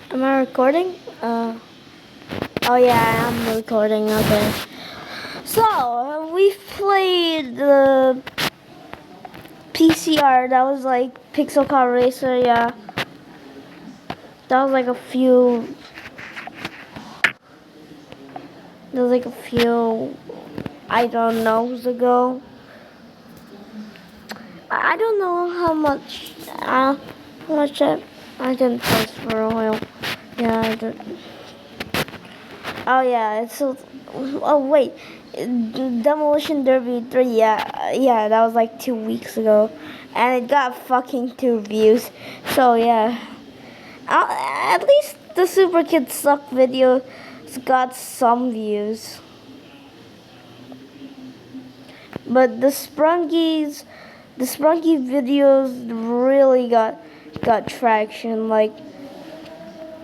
Am I recording? Oh yeah, I'm recording. Okay. So we played the PCR. That was like Pixel Car Racer. Yeah, that was like a few. That was like a few. I don't know ago. I don't know how much. How much I didn't post for a while. Yeah, I did. Oh yeah, it's so. Oh wait, Demolition Derby 3. Yeah, yeah, that was like 2 weeks ago, and it got fucking 2 views. So yeah, at least the Super Kids Suck video got some views, but the Sprunky videos really got traction. Like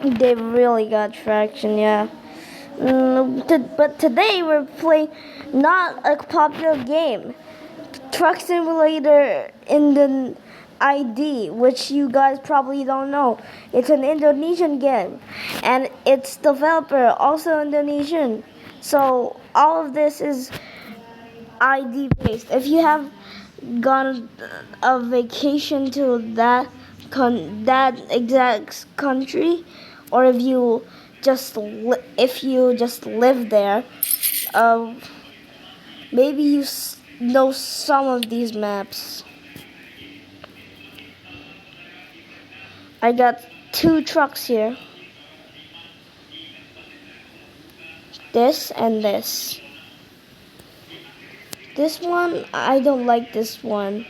they really got traction. Yeah. But today we're playing not a popular game, Truck Simulator in the ID, which you guys probably don't know. It's an Indonesian game, and its developer also Indonesian. So all of this is ID based. If you have gone a vacation to that exact country, or if you just live there, uh, maybe you know some of these maps. I got two trucks here. This and this. This one, I don't like this one.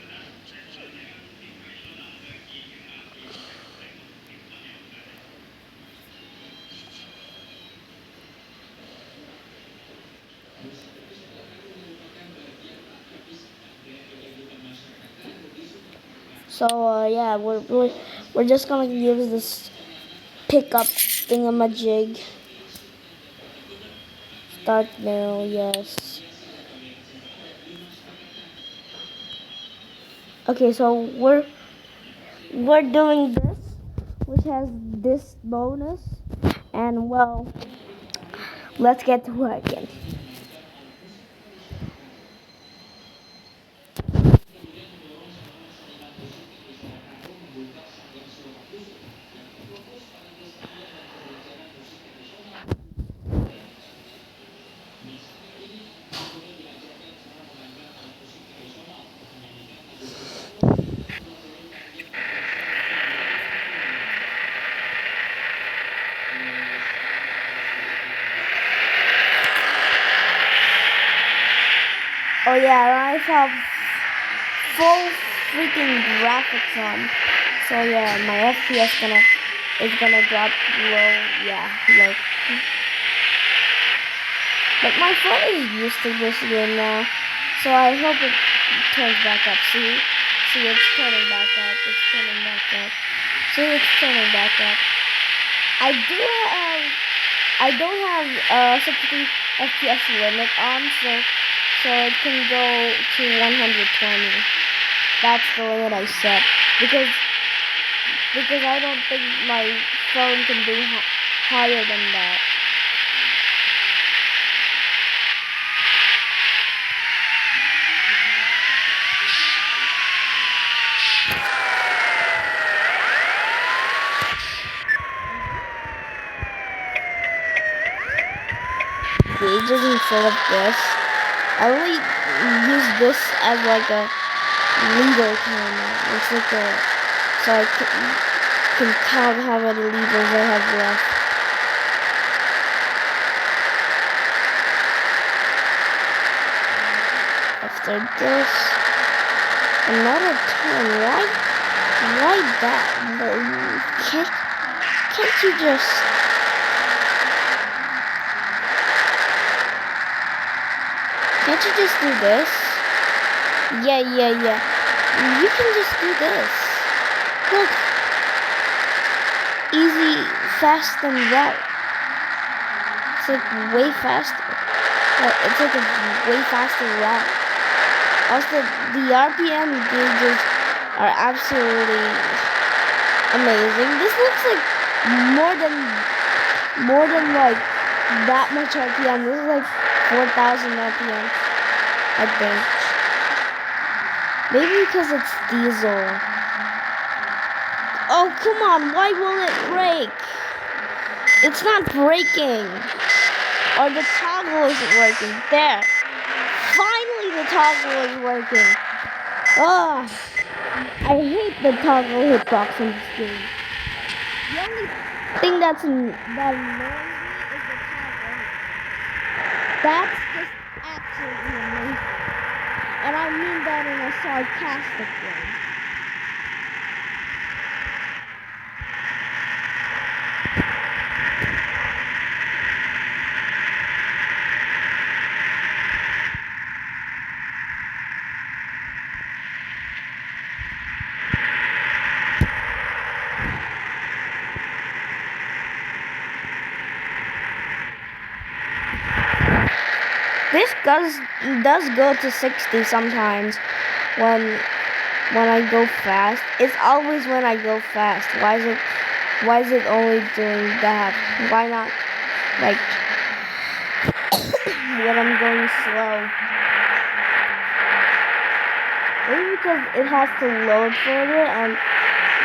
So yeah, we're just gonna use this pickup thingamajig. Start now, yes. Okay, so we're doing this, which has this bonus, and well, let's get to working. Oh yeah, I have full freaking graphics on. So yeah, my FPS is gonna drop low. Yeah, low. But my phone is used to this game now, so I hope it turns back up. See, it's turning back up. It's turning back up. See, it's turning back up. I do have, I don't have 60 FPS limit on, so it can go to 120. That's the limit I set because I don't think my phone can do higher than that. Gauges instead of this. I only use this as like a liter camera. It's like so I can count how many liters I have left. After this, another turn. Why that? Can't you just? Can't you just do this? Yeah. You can just do this. Look. Easy, fast, and route. It's like way faster. It's like a way faster route. Also, the RPM gauges are absolutely amazing. This looks like more than like that much RPM. This is like 4,000 RPM, I think. Maybe because it's diesel. Oh, come on, why won't it break? It's not breaking. Or the toggle isn't working. There. Finally the toggle is working. Ugh. I hate the toggle hitbox in this game. The only thing that annoys me is the toggle. That's just absolutely amazing. And I mean that in a sarcastic way. This does go to 60 sometimes when I go fast. It's always when I go fast. Why is it only doing that? Why not like when I'm going slow? Maybe because it has to load further, and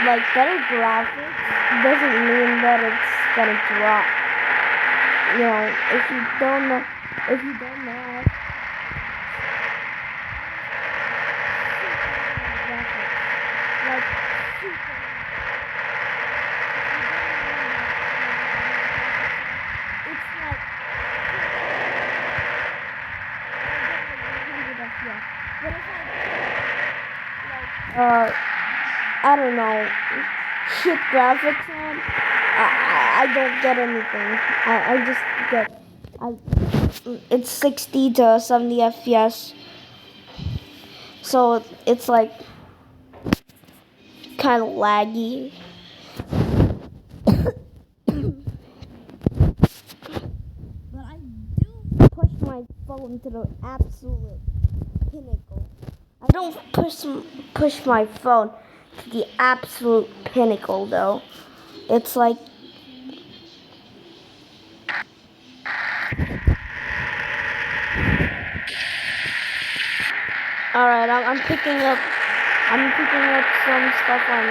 like better graphics doesn't mean that it's gonna drop. You know, if you don't know. Like super. It's like 100 FPS. But if I don't know, shit graphics on, I don't get anything. I just get it's 60 to 70 FPS. So it's like kind of laggy. But I do push my phone to the absolute pinnacle. I don't push my phone to the absolute pinnacle though. It's like alright, I'm picking up some stuff on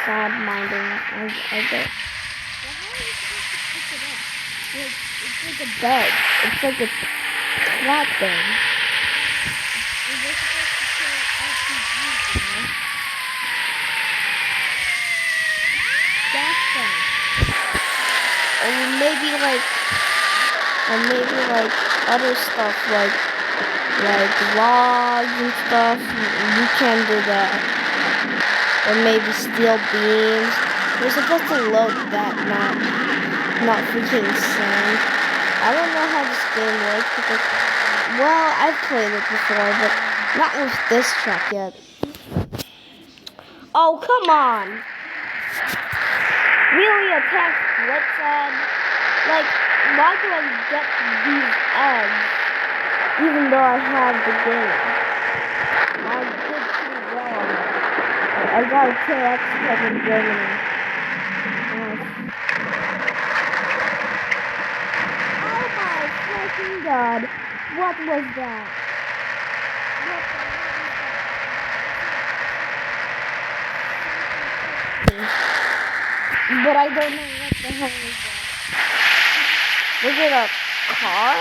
sad minding. I get. It's like a bed. It's like a flat thing. We're supposed to kill RPGs, you know? That thing. Or maybe like other stuff like logs and stuff. You can do that. Or maybe steel beams. You're supposed to load that, not freaking sand. I don't know how this game works because, well, I've played it before, but not with this truck yet. Oh, come on! Really attack Blitzad? Like, why do I get these eggs even though I have the game? I did pretty well on it. I got a KX club in Germany. Oh my fucking god! What was that? What the hell was that? But I don't know what the hell was that. Was it a car?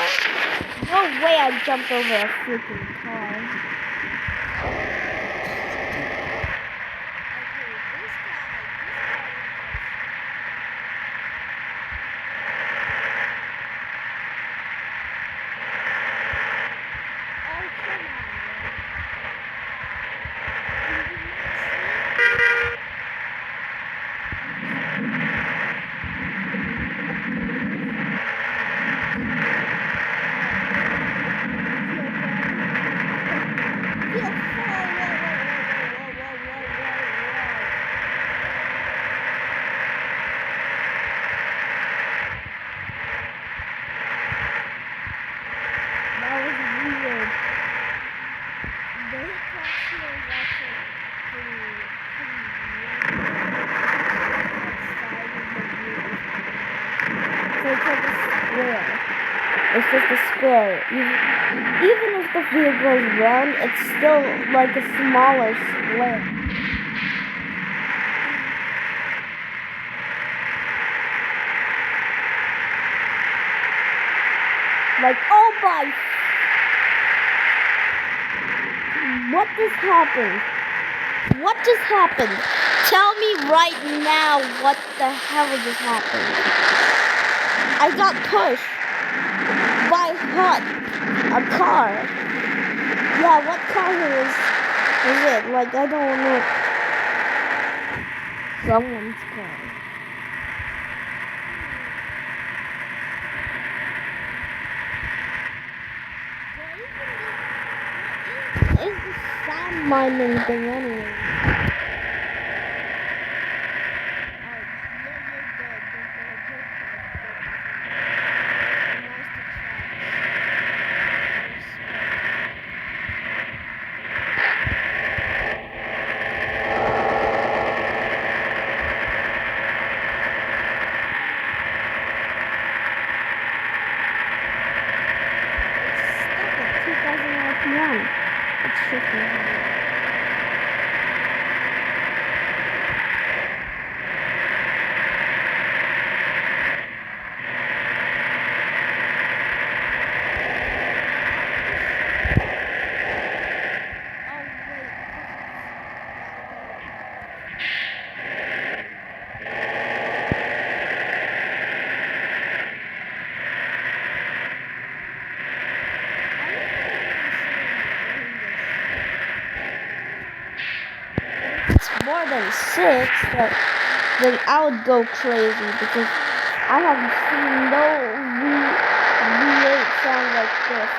No way I jumped over a freaking car. square. It's just a square. Even if the vehicle is round, it's still like a smaller square. Like, oh my! What just happened? What just happened? Tell me right now what the hell just happened. I got pushed by what? A car. Yeah, what car was it? Like, I don't know. Someone's car. It's the sand mining thing anyway. It's shifting. More than 6, but then I would go crazy because I haven't seen no V8 sound like this.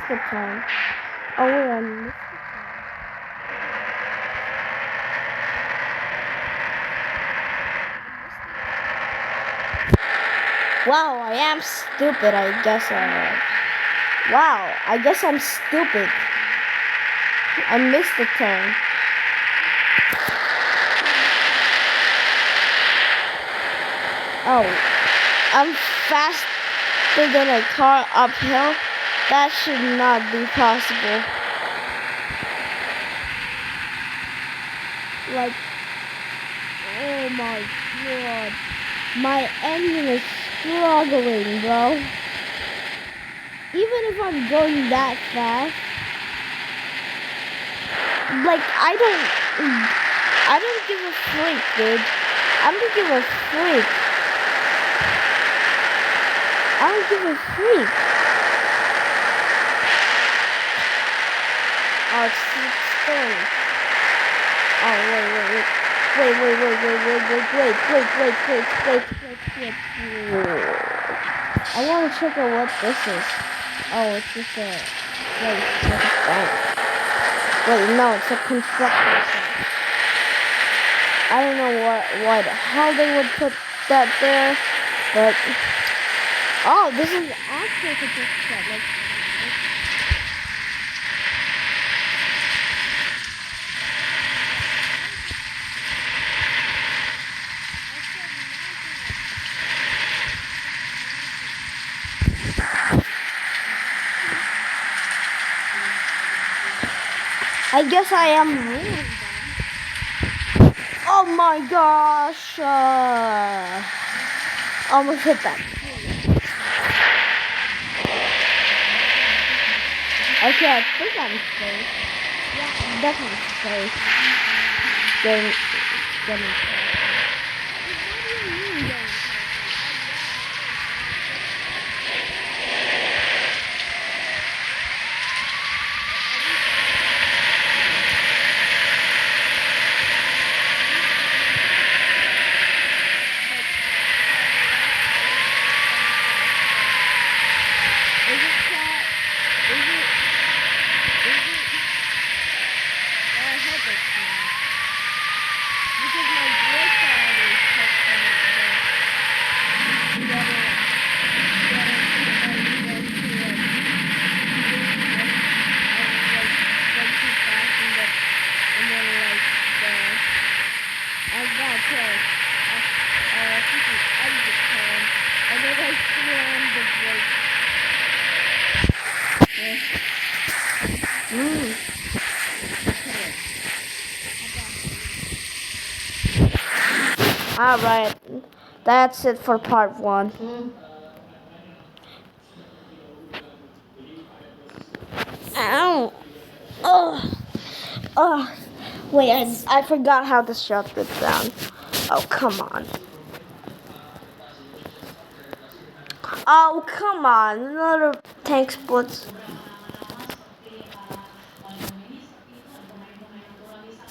The time. Oh, we're on this Wow, I am stupid, I guess I am. Wow, I guess I'm stupid. I missed the turn. Oh, I'm faster than a car uphill? That should not be possible. Like, oh my god. My engine is struggling, bro. Even if I'm going that fast, like, I don't give a freak, dude. I don't give a freak. I don't give a freak. Oh, it's still. Oh, wait. I want to check out what this is. Oh, it's just a place. Wait, no, it's a construction site. I don't know why the hell they would put that there, but oh, this is actually a construction site. Like, I guess I am really dumb. Oh my gosh! Almost hit that. Okay, I think I'm safe. Yeah, I'm definitely safe. Getting safe. Alright, that's it for part 1. Ow! Oh! Oh! Wait, I forgot how to shut this down. Oh, come on. Oh, come on. Another tank splits.